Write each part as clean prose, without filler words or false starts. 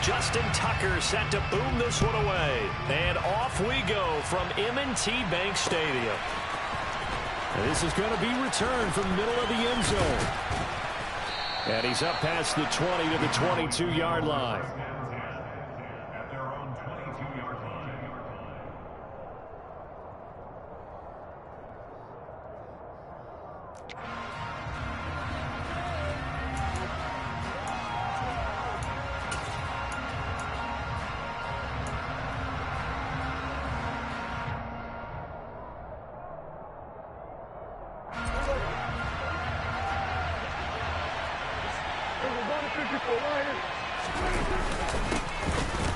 Justin Tucker set to boom this one away. And off we go from M&T Bank Stadium. And this is going to be returned from the middle of the end zone. And he's up past the 20 to the 22-yard line.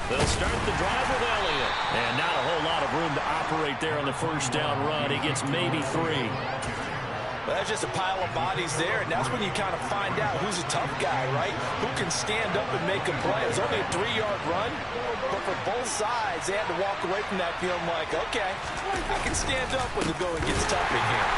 They'll start the drive with Elliott. And not a whole lot of room to operate there on the first down run. He gets maybe 3. Well, that's just a pile of bodies there, and that's when you kind of find out who's a tough guy, right? Who can stand up and make a play. It's only a 3-yard run, but for both sides, they had to walk away from that feeling like, okay, I can stand up when the going gets tough in here.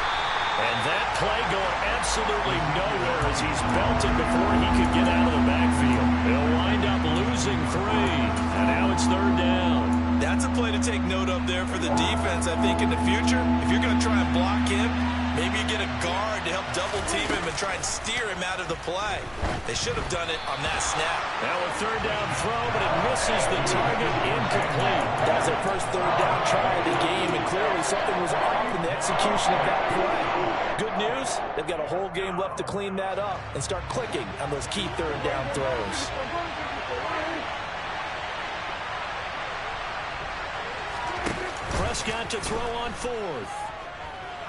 And that play going absolutely nowhere as he's belted before he could get out of the backfield. They'll wind up losing 3, and now it's 3rd down. That's a play to take note of there for the defense, I think, in the future. If you're going to try and block him, maybe you get a guard to help double-team him and try and steer him out of the play. They should have done it on that snap. Now a 3rd down throw, but it misses the target, incomplete. That's their first 3rd down try of the game, and clearly something was off in the execution of that play. Good news, they've got a whole game left to clean that up and start clicking on those key 3rd down throws. Prescott to throw on 4th.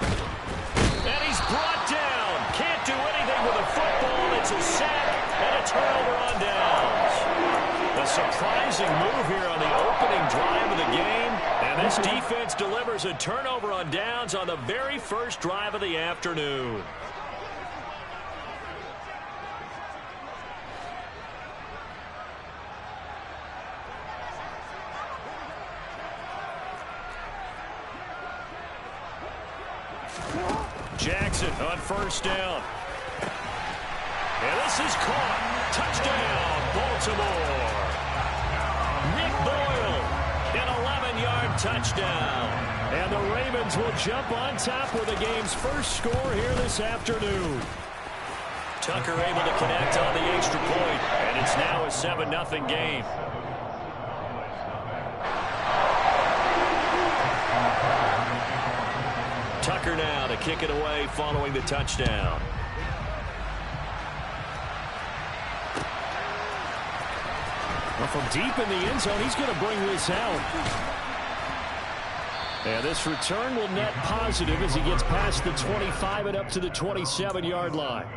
And he's brought down. Can't do anything with a football. It's a sack and a turnover on downs. A surprising move here on the opening drive of the game. And this defense delivers a turnover on downs on the very first drive of the afternoon. Jackson on 1st down. And this is caught. Touchdown, Baltimore. Nick Boyle, an 11-yard touchdown. And the Ravens will jump on top with the game's first score here this afternoon. Tucker able to connect on the extra point, and it's now a 7-0 game. Tucker now to kick it away following the touchdown. Well, from deep in the end zone, he's going to bring this out. And this return will net positive as he gets past the 25 and up to the 27-yard line.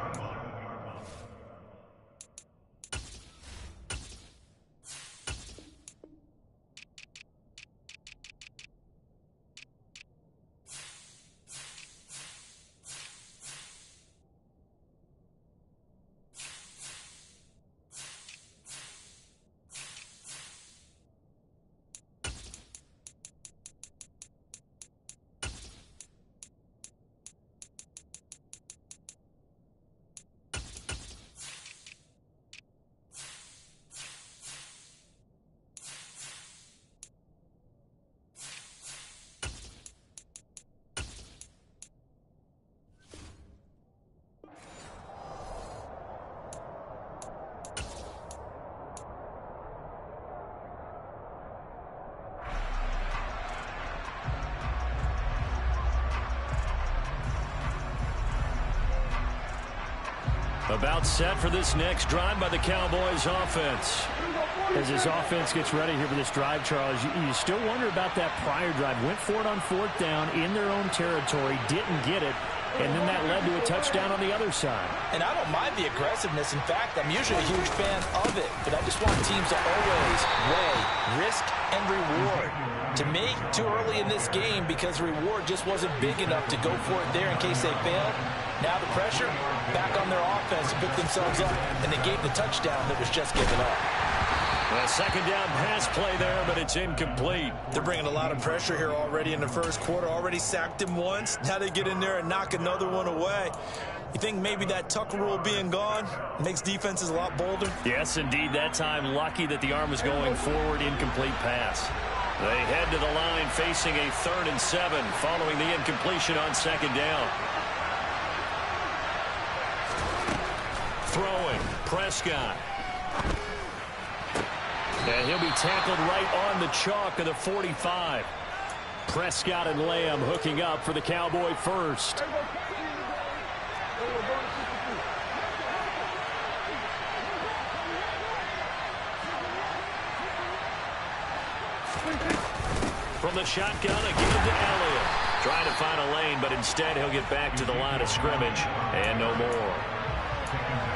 About set for this next drive by the Cowboys offense. As this offense gets ready here for this drive, Charles, you still wonder about that prior drive. Went for it on 4th down in their own territory, didn't get it, and then that led to a touchdown on the other side. And I don't mind the aggressiveness. In fact, I'm usually a huge fan of it, but I just want teams to always weigh risk and reward. To me, too early in this game because the reward just wasn't big enough to go for it there in case they failed. Now the pressure back on their offense to pick themselves up, and they gave the touchdown that was just given up. A 2nd down pass play there, but it's incomplete. They're bringing a lot of pressure here already in the first quarter. Already sacked him once. Now they get in there and knock another one away. You think maybe that tuck rule being gone makes defenses a lot bolder? Yes, indeed. That time, lucky that the arm was going forward. Incomplete pass. They head to the line facing a 3rd and 7 following the incompletion on 2nd down. Throwing, Prescott. And he'll be tackled right on the chalk of the 45. Prescott and Lamb hooking up for the Cowboy first. From the shotgun, again to Elliott. Trying to find a lane, but instead he'll get back to the line of scrimmage. And no more.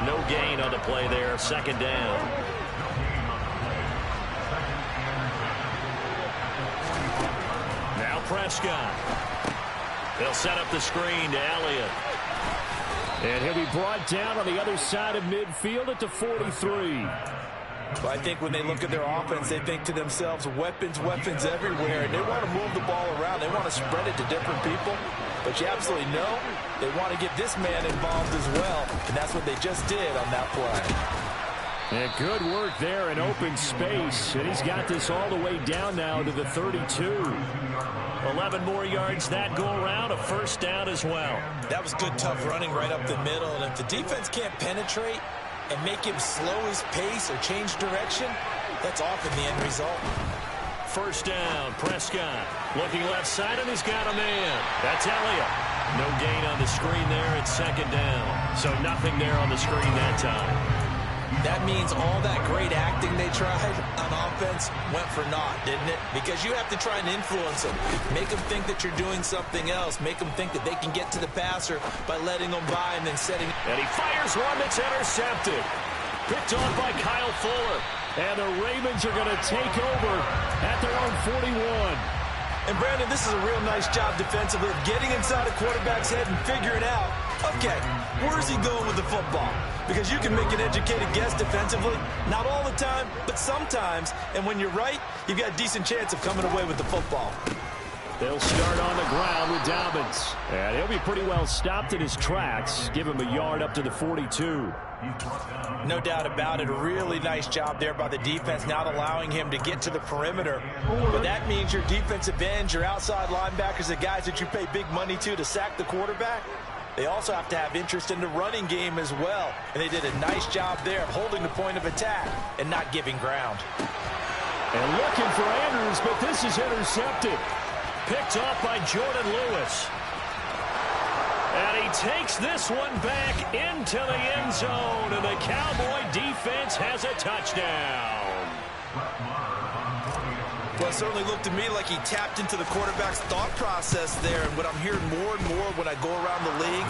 No gain on the play there. 2nd down. Now Prescott. They'll set up the screen to Elliott. And he'll be brought down on the other side of midfield at the 43. Well, I think when they look at their offense, they think to themselves, weapons, weapons everywhere. And they want to move the ball around. They want to spread it to different people. But you absolutely know they want to get this man involved as well. And that's what they just did on that play. And good work there in open space. And he's got this all the way down now to the 32. 11 more yards that go around. A 1st down as well. That was good, tough running right up the middle. And if the defense can't penetrate and make him slow his pace or change direction, that's often the end result. 1st down, Prescott. Looking left side, and he's got a man. That's Elliott. No gain on the screen there at 2nd down. So nothing there on the screen that time. That means all that great acting they tried on offense went for naught, didn't it? Because you have to try and influence them. Make them think that you're doing something else. Make them think that they can get to the passer by letting them by and then setting. And he fires one that's intercepted. Picked off by Kyle Fuller. And the Ravens are going to take over at their own 41. And, Brandon, this is a real nice job defensively of getting inside a quarterback's head and figuring out, okay, where's he going with the football? Because you can make an educated guess defensively. Not all the time, but sometimes. And when you're right, you've got a decent chance of coming away with the football. They'll start on the ground with Dobbins. And he'll be pretty well stopped in his tracks. Give him a yard up to the 42. No doubt about it. A really nice job there by the defense, not allowing him to get to the perimeter. But that means your defensive ends, your outside linebackers, the guys that you pay big money to sack the quarterback, they also have to have interest in the running game as well. And they did a nice job there of holding the point of attack and not giving ground. And looking for Andrews, but this is intercepted. Picked off by Jordan Lewis. And he takes this one back into the end zone. And the Cowboy defense has a touchdown. Well, it certainly looked to me like he tapped into the quarterback's thought process there. And what I'm hearing more and more when I go around the league,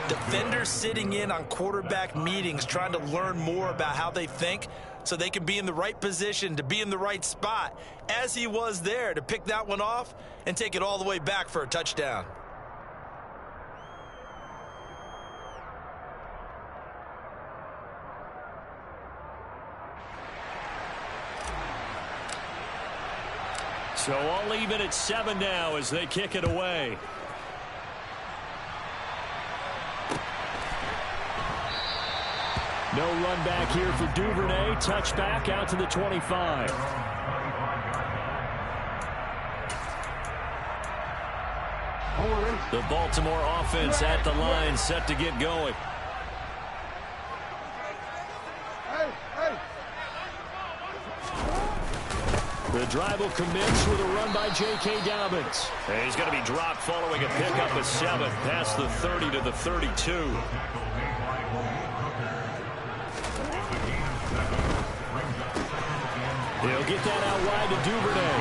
defenders sitting in on quarterback meetings trying to learn more about how they think so they can be in the right position, to be in the right spot, as he was there to pick that one off and take it all the way back for a touchdown. So all even at 7 now as they kick it away. No run back here for Duvernay. Touchback out to the 25. The Baltimore offense at the line, set to get going. The drive will commence with a run by J.K. Dobbins. And he's going to be dropped following a pickup of 7 past the 30 to the 32. He'll get that out wide to Duvernay.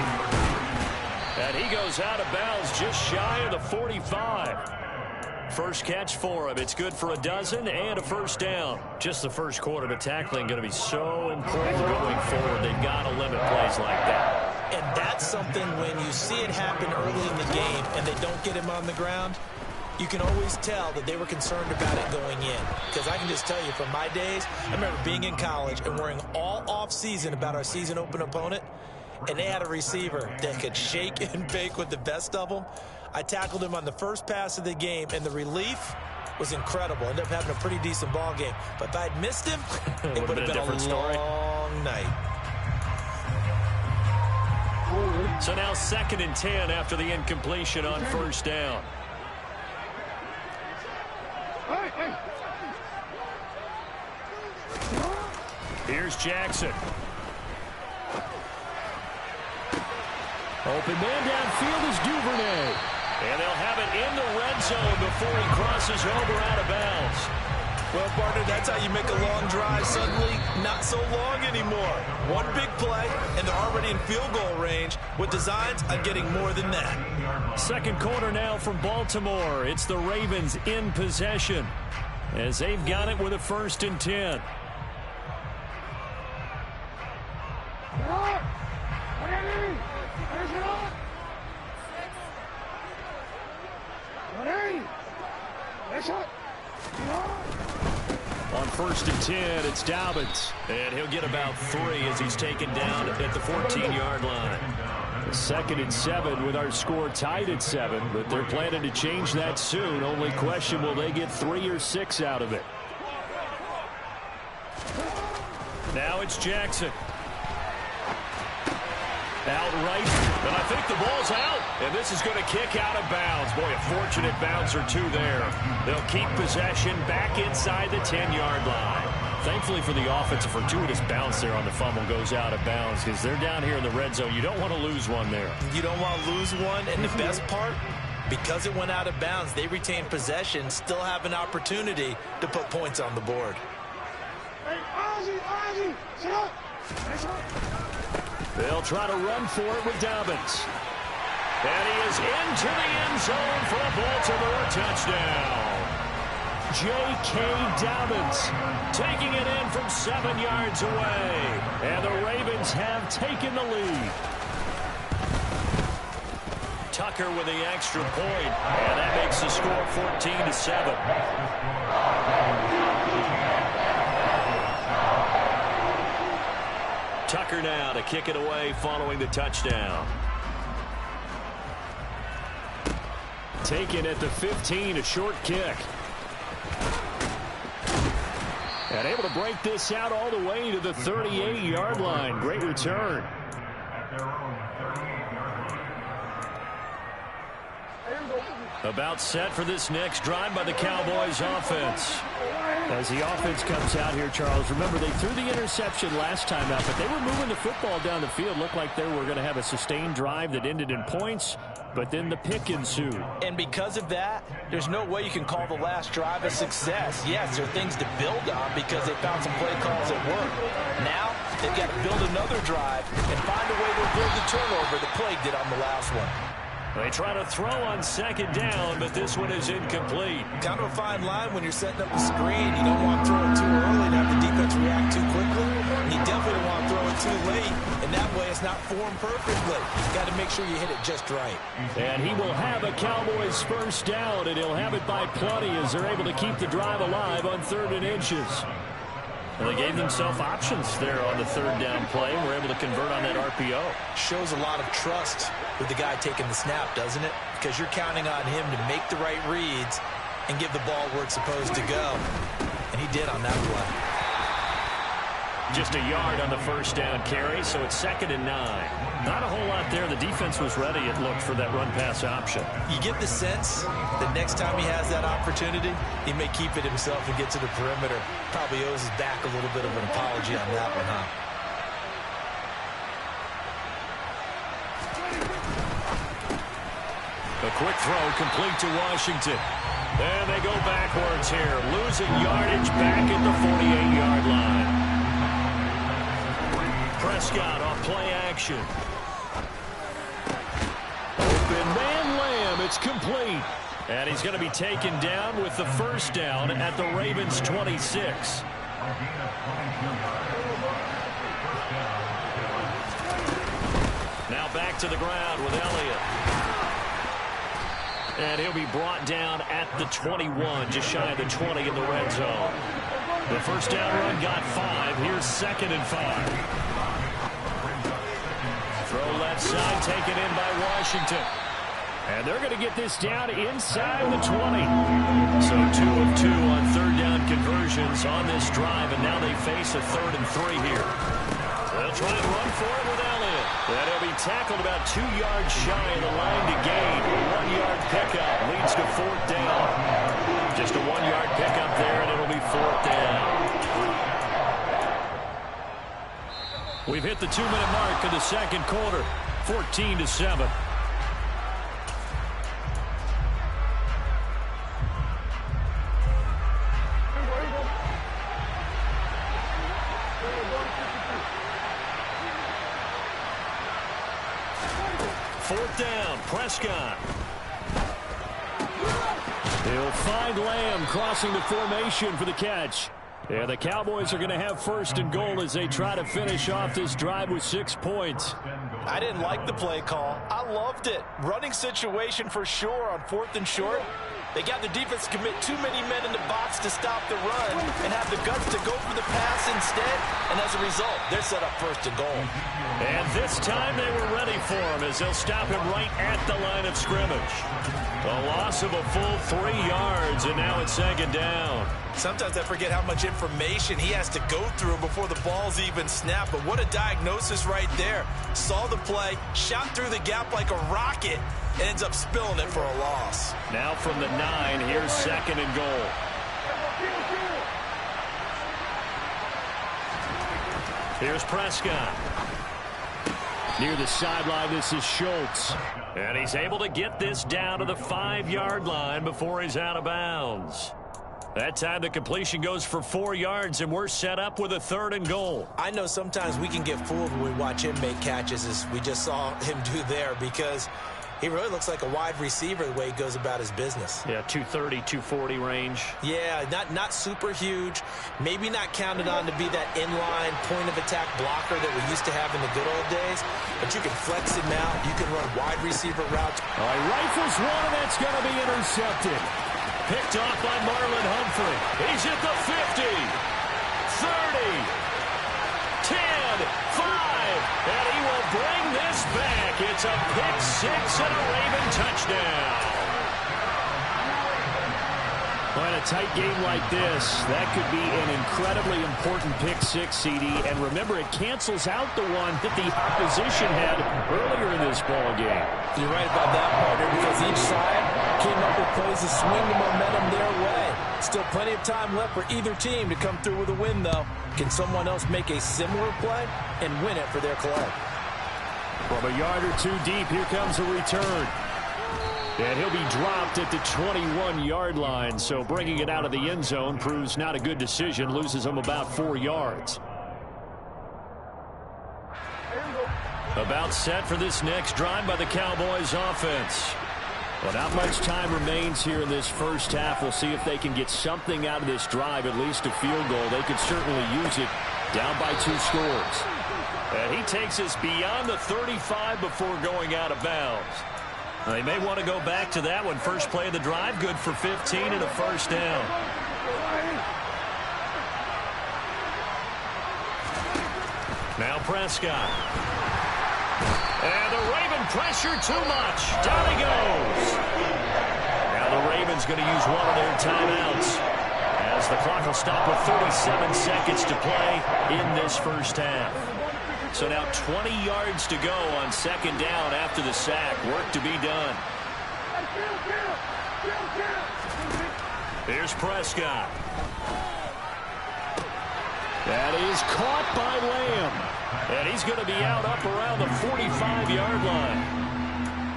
And he goes out of bounds just shy of the 45. First catch for him. It's good for a dozen and a 1st down. Just the first quarter, but tackling going to be so important going forward. They've got to limit plays like that. And that's something when you see it happen early in the game and they don't get him on the ground, you can always tell that they were concerned about it going in. Because I can just tell you from my days, I remember being in college and worrying all off-season about our season open opponent, and they had a receiver that could shake and bake with the best of them. I tackled him on the first pass of the game, and the relief was incredible. Ended up having a pretty decent ball game. But if I had missed him, it would have been a different story. long night. So now 2nd and 10 after the incompletion on 1st down. Here's Jackson. Open man downfield is Duvernay. And they'll have it in the red zone before he crosses over out of bounds. Well, partner, that's how you make a long drive suddenly not so long anymore. One big play, and they're already in field goal range with designs on getting more than that. 2nd quarter now from Baltimore. It's the Ravens in possession as they've got it with a 1st and 10. On 1st and 10, it's Dobbins. And he'll get about 3 as he's taken down at the 14-yard line. 2nd and 7 with our score tied at 7, but they're planning to change that soon. Only question, will they get 3 or 6 out of it? Now it's Jackson. Outright, and I think the ball's out. And this is going to kick out of bounds. Boy, a fortunate bounce or two there. They'll keep possession back inside the 10-yard line. Thankfully for the offense, a fortuitous bounce there on the fumble goes out of bounds because they're down here in the red zone. You don't want to lose one there. You don't want to lose one, and the best part, because it went out of bounds, they retain possession, still have an opportunity to put points on the board. They'll try to run for it with Dobbins. And he is into the end zone for a Baltimore touchdown. J.K. Dobbins taking it in from 7 yards away. And the Ravens have taken the lead. Tucker with the extra point. And that makes the score 14-7. Tucker now to kick it away following the touchdown. Taken at the 15, a short kick. And able to break this out all the way to the 38-yard line. Great return. About set for this next drive by the Cowboys offense. As the offense comes out here, Charles, remember they threw the interception last time out, but they were moving the football down the field. Looked like they were going to have a sustained drive that ended in points, but then the pick ensued. And because of that, there's no way you can call the last drive a success. Yes, there are things to build on because they found some play calls that work. Now, they've got to build another drive and find a way to avoid the turnover that plagued it on the last one. They try to throw on 2nd down, but this one is incomplete. Kind of a fine line when you're setting up the screen. You don't want to throw it too early and have the defense react too quickly. And you definitely don't want to throw it too late. And that way it's not formed perfectly. You've got to make sure you hit it just right. And he will have a Cowboys 1st down, and he'll have it by plenty as they're able to keep the drive alive on 3rd and inches. And they gave themselves options there on the 3rd down play and were able to convert on that RPO. Shows a lot of trust with the guy taking the snap, doesn't it? Because you're counting on him to make the right reads and give the ball where it's supposed to go. And he did on that play. Just a yard on the 1st down carry, so it's 2nd and 9. Not a whole lot there. The defense was ready, it looked, for that run-pass option. You get the sense that next time he has that opportunity, he may keep it himself and get to the perimeter. Probably owes his back a little bit of an apology on that one, huh? A quick throw complete to Washington. And they go backwards here, losing yardage back at the 48-yard line. Prescott off play action. Open man Lamb, it's complete. And he's going to be taken down with the 1st down at the Ravens 26. Now back to the ground with Elliott. And he'll be brought down at the 21, just shy of the 20 in the red zone. The 1st down run got 5. Here's 2nd and 5. Throw left side, taken in by Washington. And they're going to get this down inside the 20. So 2 of 2 on third down conversions on this drive, and now they face a 3rd and 3 here. They'll try and run for it with Elliott. And he'll be tackled about 2 yards shy of the line to gain. A 1-yard pickup leads to 4th down. Just a 1-yard pickup there, and it'll be 4th down. We've hit the 2-minute mark of the second quarter. 14-7. Fourth down, Prescott. He'll find Lamb crossing the formation for the catch. Yeah, the Cowboys are going to have 1st and goal as they try to finish off this drive with 6 points. I didn't like the play call. I loved it. Running situation for sure on 4th and short. They got the defense to commit too many men in the box to stop the run and have the guts to go for the pass instead. And as a result, they're set up 1st and goal. And this time they were ready for him as they'll stop him right at the line of scrimmage. A loss of a full 3 yards, and now it's 2nd down. Sometimes I forget how much information he has to go through before the ball's even snapped. But what a diagnosis right there. Saw the play, shot through the gap like a rocket, and ends up spilling it for a loss. Now from the 9, here's 2nd and goal. Here's Prescott. Near the sideline, this is Schultz. And he's able to get this down to the 5-yard line before he's out of bounds. That time the completion goes for 4 yards, and we're set up with a 3rd and goal. I know sometimes we can get fooled when we watch him make catches, as we just saw him do there, because he really looks like a wide receiver the way he goes about his business. Yeah, 230, 240 range. Yeah, not super huge. Maybe not counted on to be that inline point-of-attack blocker that we used to have in the good old days. But you can flex him out. You can run wide receiver routes. All right, rifles one, and that's going to be intercepted. Picked off by Marlon Humphrey. He's at the 50, 30, 10, 5, and he will bring this back. It's a pick 6 and a Raven touchdown. Well, in a tight game like this, that could be an incredibly important pick 6, CD. And remember, it cancels out the one that the opposition had earlier in this ball game. You're right about that, partner, because each side came up with plays to swing the momentum their way. Still plenty of time left for either team to come through with a win, though. Can someone else make a similar play and win it for their club? From a yard or 2 deep, here comes a return. And he'll be dropped at the 21-yard line, so bringing it out of the end zone proves not a good decision, loses him about 4 yards. About set for this next drive by the Cowboys offense. Well, not much time remains here in this first half. We'll see if they can get something out of this drive, at least a field goal. They could certainly use it, down by 2 scores. And he takes us beyond the 35 before going out of bounds. They may want to go back to that one. First play of the drive, good for 15 and a 1st down. Now Prescott. And the Raven pressure too much. Down he goes. Now the Ravens going to use one of their timeouts, as the clock will stop with 37 seconds to play in this first half. So now 20 yards to go on 2nd down after the sack. Work to be done. Here's Prescott. That is caught by Lamb. And he's going to be out up around the 45-yard line.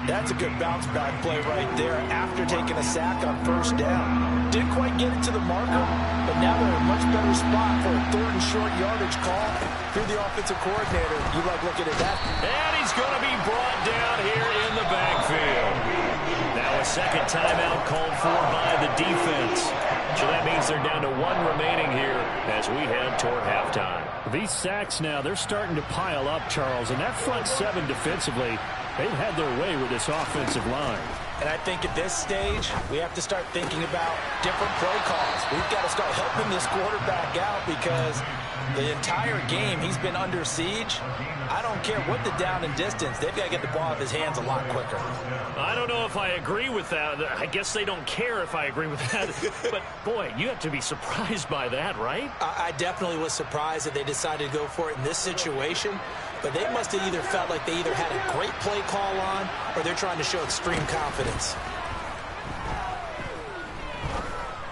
That's a good bounce-back play right there after taking a sack on 1st down. Didn't quite get it to the marker, but now they're in a much better spot for a 3rd and short yardage call through the offensive coordinator. You like looking at that? And he's going to be brought down here in the backfield. Now a 2nd timeout called for by the defense. So that means they're down to 1 remaining here as we head toward halftime. These sacks now, they're starting to pile up, Charles, and that front 7 defensively, they've had their way with this offensive line. And I think at this stage, we have to start thinking about different play calls. We've got to start helping this quarterback out, because The entire game, he's been under siege. I don't care what the down and distance. They've got to get the ball out of his hands a lot quicker. I don't know if I agree with that. I guess they don't care if I agree with that. But, boy, you have to be surprised by that, right? I definitely was surprised that they decided to go for it in this situation. But they must have either felt like they either had a great play call on or they're trying to show extreme confidence.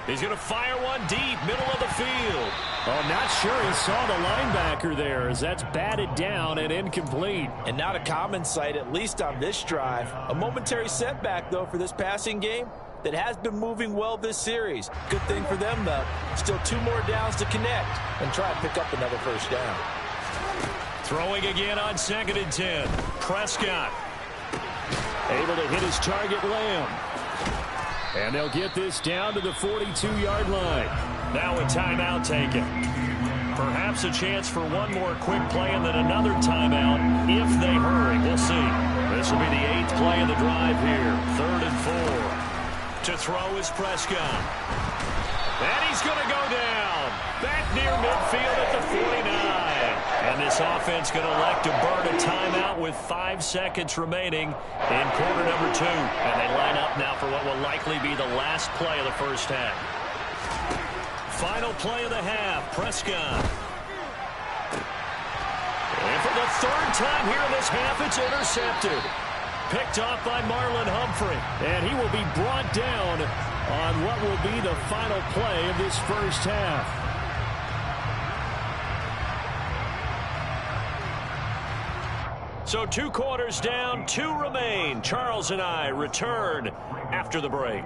He's going to fire one deep, middle of the field. Oh, not sure he saw the linebacker there as that's batted down and incomplete. And not a common sight, at least on this drive. A momentary setback, though, for this passing game that has been moving well this series. Good thing for them, though. Still 2 more downs to connect and try to pick up another first down. Throwing again on 2nd and 10. Prescott able to hit his target, Lamb. And they'll get this down to the 42-yard line. Now a timeout taken. Perhaps a chance for one more quick play and then another timeout if they hurry. We'll see. This will be the 8th play of the drive here. 3rd and 4. To throw is Prescott. And he's going to go down. Back near midfield at the 49. And this offense going to elect to burn a timeout with 5 seconds remaining in quarter number 2. And they line up now for what will likely be the last play of the first half. Final play of the half, Prescott. And for the 3rd time here in this half, it's intercepted. Picked off by Marlon Humphrey. And he will be brought down on what will be the final play of this first half. So 2 quarters down, 2 remain. Charles and I return after the break.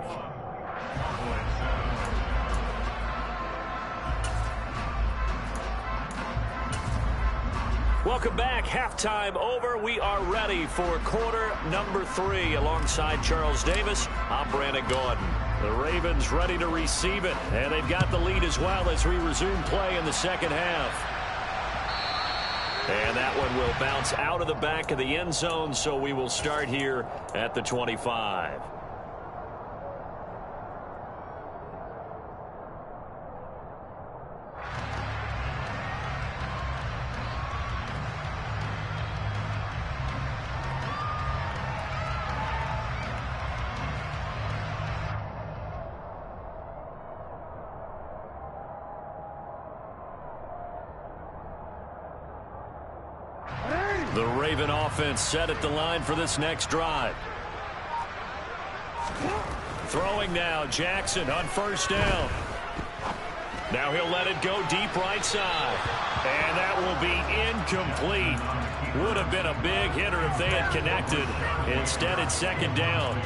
Welcome back. Halftime over. We are ready for quarter number 3 alongside Charles Davis. I'm Brandon Gordon. The Ravens ready to receive it, and they've got the lead as well as we resume play in the second half. And that one will bounce out of the back of the end zone, so we will start here at the 25. The Raven offense set at the line for this next drive. Throwing now, Jackson on 1st down. Now he'll let it go deep right side. And that will be incomplete. Would have been a big hitter if they had connected. Instead, it's 2nd down.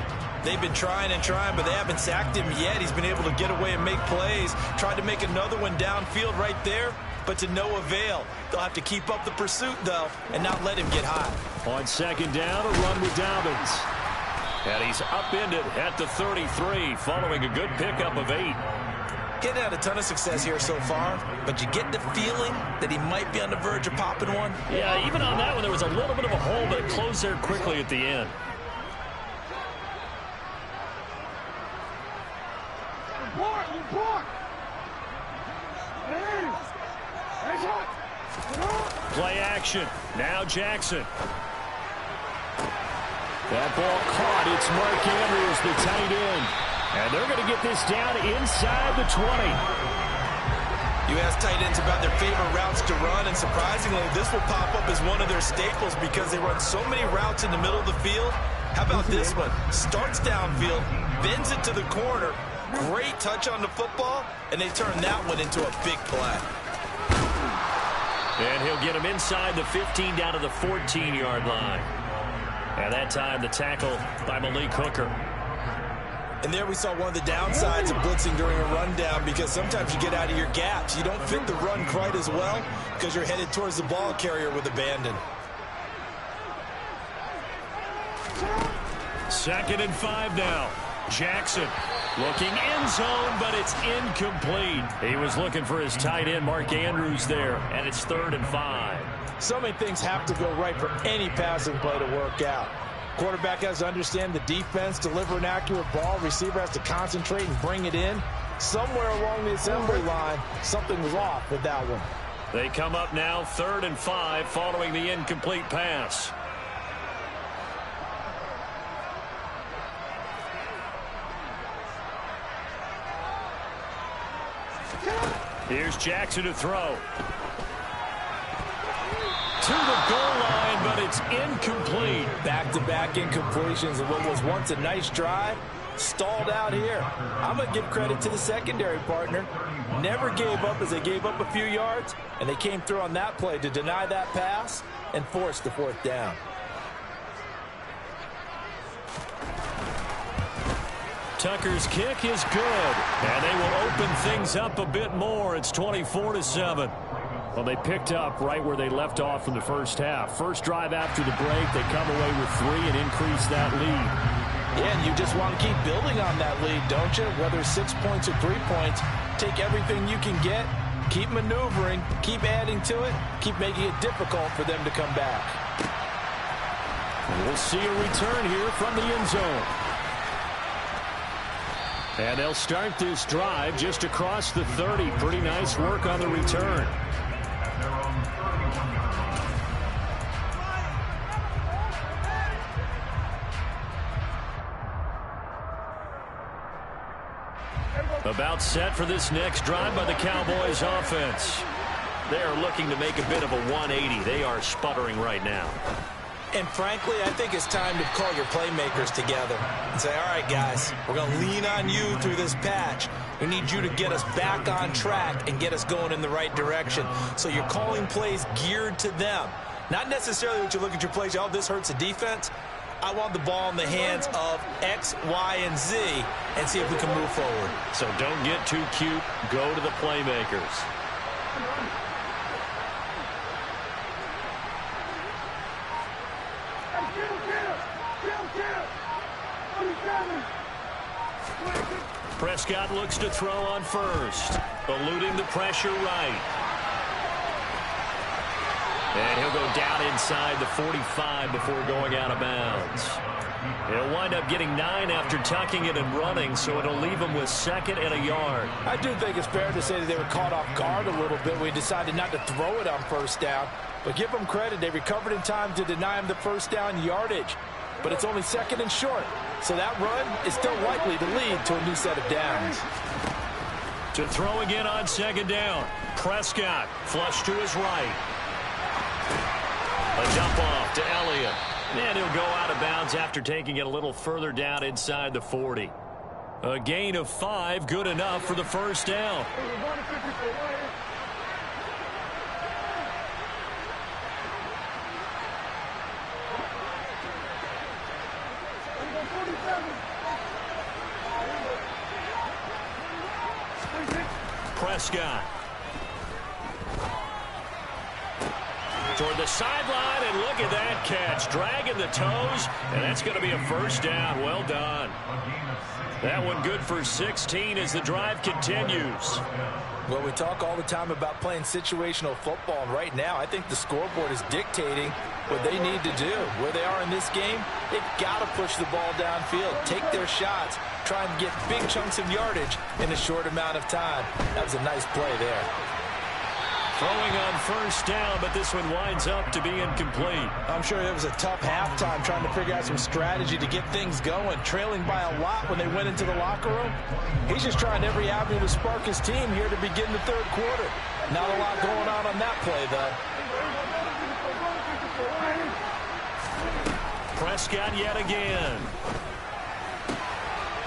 They've been trying and trying, but they haven't sacked him yet. He's been able to get away and make plays. Tried to make another one downfield right there, but to no avail. They'll have to keep up the pursuit, though, and not let him get hot. On 2nd down, a run with Dobbins. And he's upended at the 33, following a good pickup of 8. Getting had a ton of success here so far, but you get the feeling that he might be on the verge of popping one. Yeah, even on that one, there was a little bit of a hole, but it closed there quickly at the end. Play action. Now Jackson. That ball caught. It's Mark Andrews, the tight end. And they're going to get this down inside the 20. You ask tight ends about their favorite routes to run, and surprisingly, this will pop up as one of their staples because they run so many routes in the middle of the field. How about this one? Starts downfield, bends it to the corner. Great touch on the football, and they turn that one into a big play. And he'll get him inside the 15 down to the 14-yard line. And that time the tackle by Malik Hooker. And there we saw one of the downsides of blitzing during a rundown, because sometimes you get out of your gaps. You don't fit the run quite as well because you're headed towards the ball carrier with abandon. 2nd and 5 now. Jackson looking end zone, but it's incomplete. He was looking for his tight end, Mark Andrews, there, and it's 3rd and 5. So many things have to go right for any passing play to work out. Quarterback has to understand the defense, deliver an accurate ball. Receiver has to concentrate and bring it in. Somewhere along the assembly line, something was off with that one. They come up now 3rd and 5 following the incomplete pass. Here's Jackson to throw. To the goal line, but it's incomplete. Back-to-back incompletions of what was once a nice drive. Stalled out here. I'm going to give credit to the secondary partner. Never gave up as they gave up a few yards, and they came through on that play to deny that pass and force the 4th down. Tucker's kick is good, and they will open things up a bit more. It's 24-7. Well, they picked up right where they left off in the first half. First drive after the break, they come away with 3 and increase that lead. Yeah, and you just want to keep building on that lead, don't you? Whether it's 6 points or 3 points, take everything you can get, keep maneuvering, keep adding to it, keep making it difficult for them to come back. We'll see a return here from the end zone. And they'll start this drive just across the 30. Pretty nice work on the return. About set for this next drive by the Cowboys offense. They are looking to make a bit of a 180. They are sputtering right now. And frankly, I think it's time to call your playmakers together and say, all right, guys, we're going to lean on you through this patch. We need you to get us back on track and get us going in the right direction. So you're calling plays geared to them. Not necessarily what you look at your plays, oh, this hurts the defense. I want the ball in the hands of X, Y, and Z and see if we can move forward. So don't get too cute. Go to the playmakers. Prescott looks to throw on first, eluding the pressure right. And he'll go down inside the 45 before going out of bounds. He'll wind up getting 9 after tucking it and running, so it'll leave him with 2nd and a yard. I do think it's fair to say that they were caught off guard a little bit. We decided not to throw it on 1st down. But give them credit. They recovered in time to deny him the 1st down yardage. But it's only 2nd and short. So that run is still likely to lead to a new set of downs. To throw again on 2nd down. Prescott flush to his right. A dump off to Elliott. And he'll go out of bounds after taking it a little further down inside the 40. A gain of 5, good enough for the 1st down. Prescott. Toward the sideline, and look at that catch. Dragging the toes, and that's going to be a 1st down. Well done. That one good for 16 as the drive continues. Well, we talk all the time about playing situational football, and right now I think the scoreboard is dictating what they need to do. Where they are in this game, they've got to push the ball downfield, take their shots, try and get big chunks of yardage in a short amount of time. That was a nice play there. Throwing on 1st down, but this one winds up to be incomplete. I'm sure it was a tough halftime trying to figure out some strategy to get things going, trailing by a lot when they went into the locker room. He's just trying every avenue to spark his team here to begin the 3rd quarter. Not a lot going on that play, though. Prescott yet again.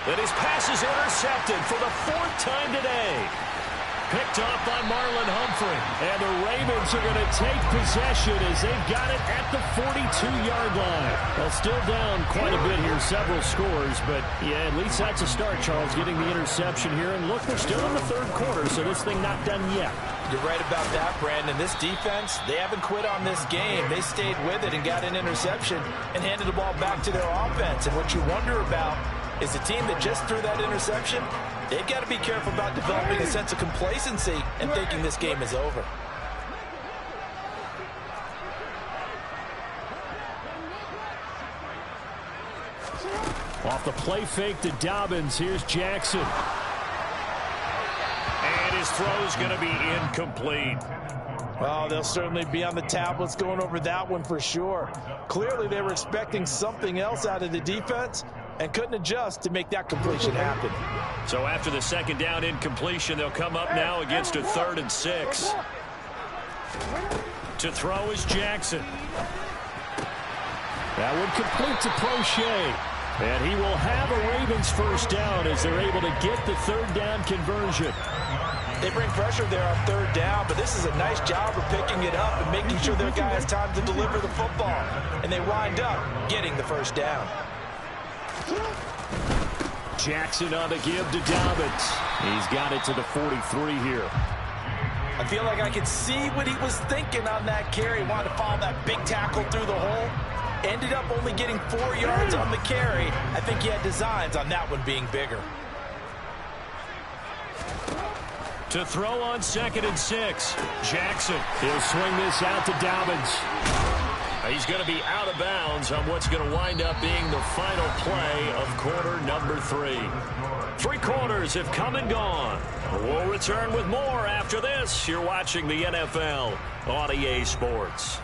And his pass is intercepted for the 4th time today. Picked off by Marlon Humphrey. And the Ravens are going to take possession as they've got it at the 42-yard line. Well, still down quite a bit here, several scores. But, yeah, at least that's a start, Charles, getting the interception here. And, look, we're still in the 3rd quarter, so this thing not done yet. You're right about that, Brandon. This defense, they haven't quit on this game. They stayed with it and got an interception and handed the ball back to their offense. And what you wonder about is the team that just threw that interception, they've got to be careful about developing a sense of complacency and thinking this game is over. Off the play fake to Dobbins, here's Jackson. And his throw is going to be incomplete. Oh, they'll certainly be on the tablets going over that one for sure. Clearly, they were expecting something else out of the defense and couldn't adjust to make that completion happen. So after the second down incompletion, they'll come up now against a 3rd and 6. To throw is Jackson. That one complete to Crochet. And he will have a Ravens first down as they're able to get the 3rd down conversion. They bring pressure there on 3rd down, but this is a nice job of picking it up and making sure their guy has time to deliver the football. And they wind up getting the first down. Jackson on the give to Dobbins. He's got it to the 43 here. I feel like I could see what he was thinking on that carry. Wanted to follow that big tackle through the hole. Ended up only getting 4 yards on the carry. I think he had designs on that one being bigger. To throw on 2nd and 6. Jackson. He'll swing this out to Dobbins. He's going to be out of bounds on what's going to wind up being the final play of quarter number 3. 3 quarters have come and gone. We'll return with more after this. You're watching the NFL on EA Sports.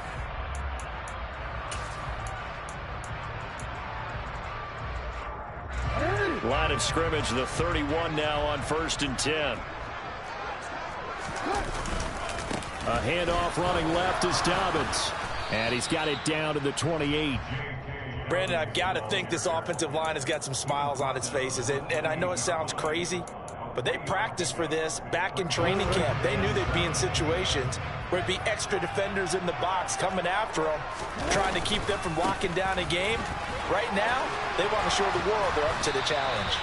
Line of scrimmage, the 31 now on 1st and 10. A handoff running left is Dobbins. And he's got it down to the 28. Brandon, I've got to think this offensive line has got some smiles on its faces. And I know it sounds crazy, but they practiced for this back in training camp. They knew they'd be in situations where it'd be extra defenders in the box coming after them, trying to keep them from locking down a game. Right now, they want to show the world they're up to the challenge.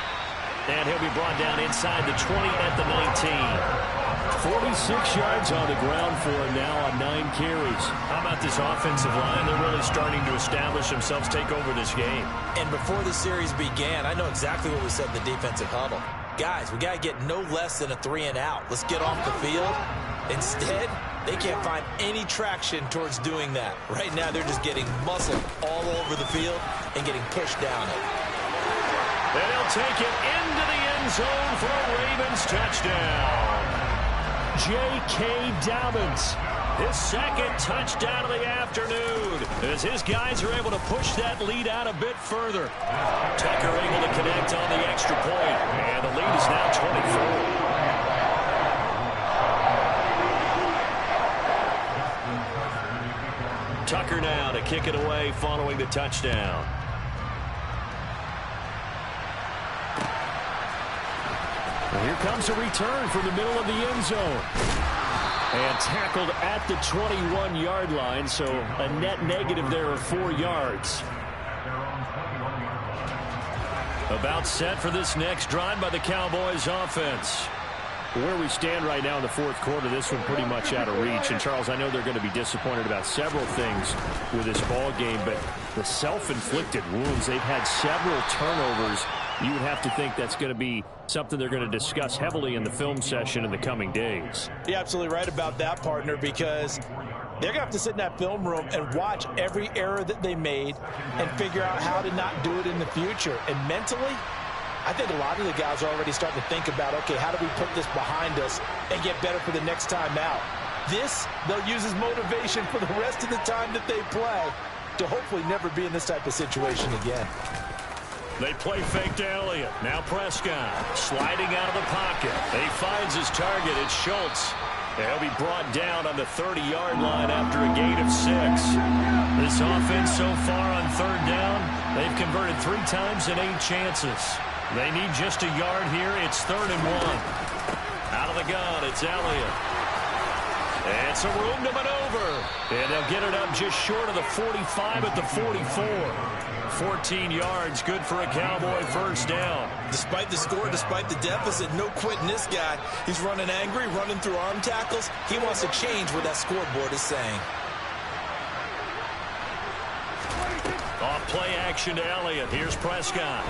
And he'll be brought down inside the 20 at the 19. 46 yards on the ground for him now on 9 carries. How about this offensive line? They're really starting to establish themselves, take over this game. And before the series began, I know exactly what we said in the defensive huddle. Guys, we got to get no less than a 3 and out. Let's get off the field. Instead, they can't find any traction towards doing that. Right now, they're just getting muscled all over the field and getting pushed down it. And he'll take it into the end zone for a Ravens touchdown. J.K. Dobbins, his 2nd touchdown of the afternoon, as his guys are able to push that lead out a bit further. Tucker able to connect on the extra point, and the lead is now 24. Tucker now to kick it away following the touchdown. Well, here comes a return from the middle of the end zone. And tackled at the 21-yard line, so a net negative there of 4 yards. About set for this next drive by the Cowboys offense. Where we stand right now in the 4th quarter, this one pretty much out of reach. And, Charles, I know they're going to be disappointed about several things with this ball game, but the self-inflicted wounds, they've had several turnovers. You would have to think that's going to be something they're going to discuss heavily in the film session in the coming days. You're absolutely right about that, partner, because they're going to have to sit in that film room and watch every error that they made and figure out how to not do it in the future. And mentally, I think a lot of the guys are already starting to think about, okay, how do we put this behind us and get better for the next time out? This, they'll use as motivation for the rest of the time that they play to hopefully never be in this type of situation again. They play fake to Elliott. Now Prescott sliding out of the pocket. He finds his target. It's Schultz. He'll be brought down on the 30-yard line after a gain of 6. This offense so far on 3rd down, they've converted 3 times in 8 chances. They need just a yard here. It's 3rd and 1. Out of the gun, it's Elliott. And some room to maneuver. And they'll get it up just short of the 45 at the 44. 14 yards, good for a Cowboy first down. Despite the score, despite the deficit, no quitting this guy. He's running angry, running through arm tackles. He wants to change what that scoreboard is saying. Off play action to Elliott. Here's Prescott.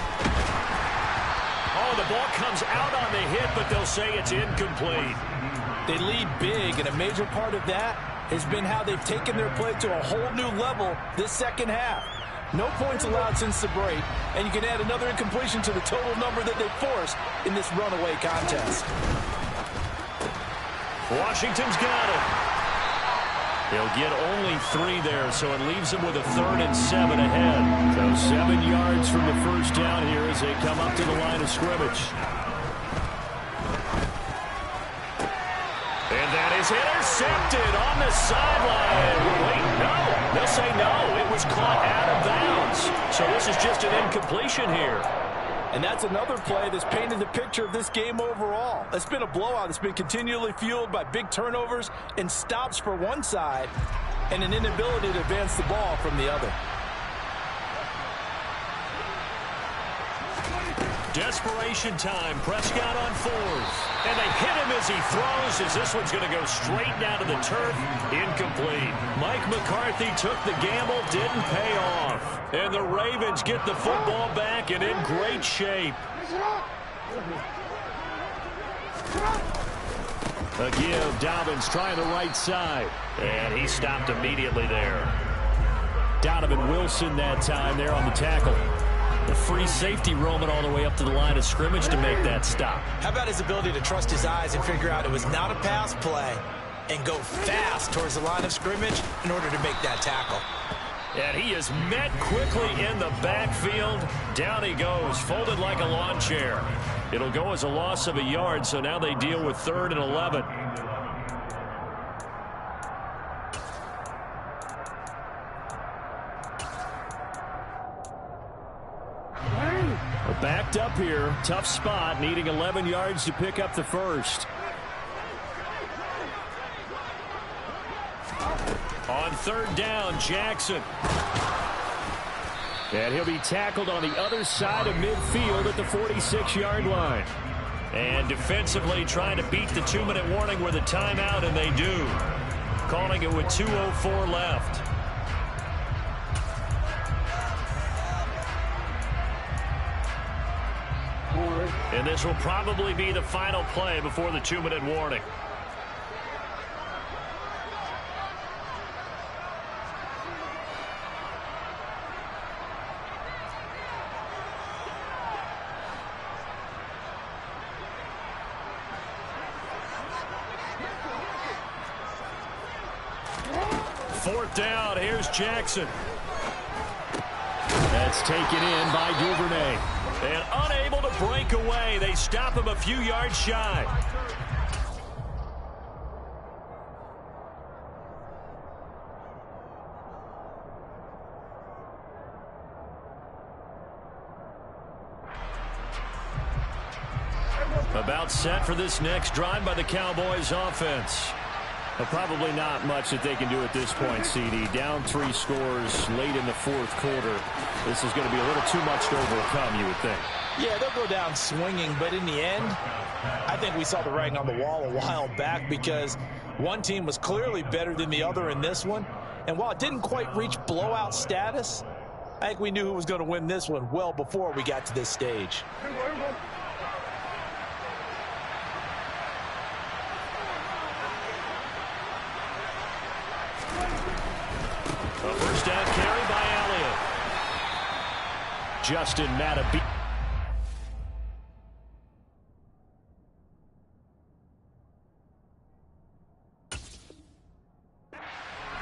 Oh, the ball comes out on the hit, but they'll say it's incomplete. They lead big, and a major part of that has been how they've taken their play to a whole new level this second half. No points allowed since the break, and you can add another incompletion to the total number that they forced in this runaway contest. Washington's got it. He'll get only 3 there, so it leaves him with a 3rd and 7 ahead. So 7 yards from the first down here as they come up to the line of scrimmage. And that is intercepted on the sideline. Wait, no. They'll say no. It was caught out of bounds. So this is just an incompletion here. And that's another play that's painted the picture of this game overall. It's been a blowout. It's been continually fueled by big turnovers and stops for one side and an inability to advance the ball from the other. Desperation time. Prescott on 4s. And they hit him as he throws, as this one's going to go straight down to the turf. Incomplete. Mike McCarthy took the gamble, didn't pay off. And the Ravens get the football back and in great shape. A give. Dobbins trying the right side. And he stopped immediately there. Donovan Wilson that time there on the tackle. The free safety roaming all the way up to the line of scrimmage to make that stop. How about his ability to trust his eyes and figure out it was not a pass play and go fast towards the line of scrimmage in order to make that tackle. And he is met quickly in the backfield. Down he goes, folded like a lawn chair. It'll go as a loss of a yard, so now they deal with 3rd and 11. Backed up here. Tough spot, needing 11 yards to pick up the first. On 3rd down, Jackson. And he'll be tackled on the other side of midfield at the 46-yard line. And defensively trying to beat the 2-minute warning with a timeout, and they do. Calling it with 2:04 left. And this will probably be the final play before the 2-minute warning. Fourth down, here's Jackson. That's taken in by Duvernay. And unable to break away. They stop him a few yards shy. About set for this next drive by the Cowboys offense. Probably not much that they can do at this point, CD. Down 3 scores late in the 4th quarter. This is going to be a little too much to overcome, you would think. Yeah, they'll go down swinging, but in the end, I think we saw the writing on the wall a while back because one team was clearly better than the other in this one. And while it didn't quite reach blowout status, I think we knew who was going to win this one well before we got to this stage. A first down carry by Elliott. Justin Matabee.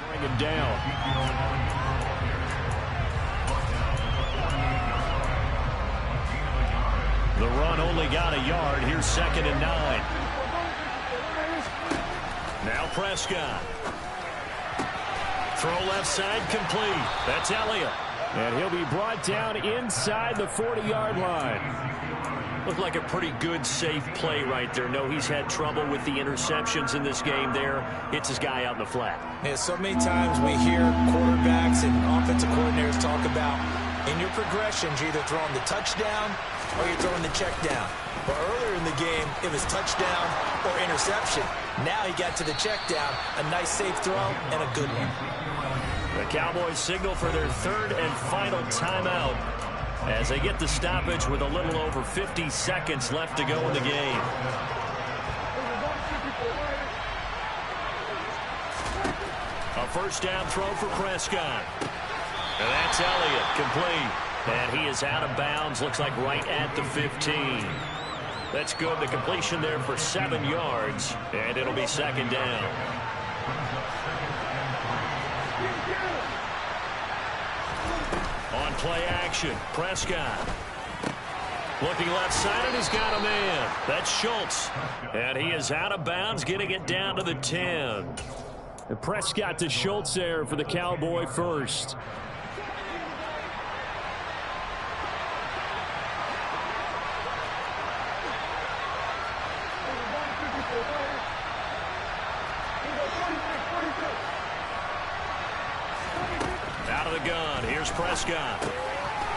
Bring him down. The run only got a yard. Here's 2nd and 9. Now Prescott. Throw left side complete. That's Elliott. And he'll be brought down inside the 40-yard line. Looked like a pretty good, safe play right there. No, he's had trouble with the interceptions in this game there. Hits his guy out in the flat. Yeah, so many times we hear quarterbacks and offensive coordinators talk about in your progressions, you're either throwing the touchdown or you're throwing the check down. But earlier in the game, it was touchdown or interception. Now he got to the check down, a nice safe throw, and a good one. The Cowboys signal for their 3rd and final timeout as they get the stoppage with a little over 50 seconds left to go in the game. A first down throw for Prescott. And that's Elliott, complete. And he is out of bounds, looks like right at the 15. That's good. The completion there for 7 yards, and it'll be 2nd down. On play action, Prescott. Looking left side, and he's got a man. That's Schultz. And he is out of bounds, getting it down to the 10. And Prescott to Schultz there for the Cowboy first. Out of the gun, here's Prescott.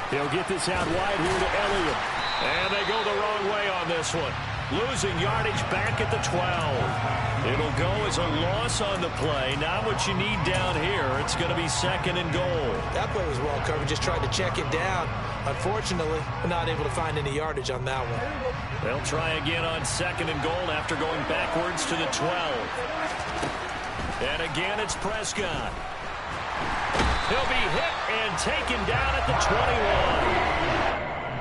He'll get this out wide here to Elliott. And they go the wrong way on this one. Losing yardage back at the 12. It'll go as a loss on the play. Not what you need down here. It's going to be 2nd and goal. That play was well covered. Just tried to check it down. Unfortunately, not able to find any yardage on that one. They'll try again on 2nd and goal after going backwards to the 12. And again, it's Prescott. He'll be hit and taken down at the 21.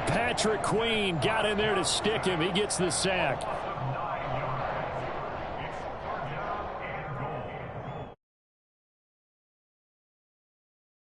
Patrick Queen got in there to stick him. He gets the sack.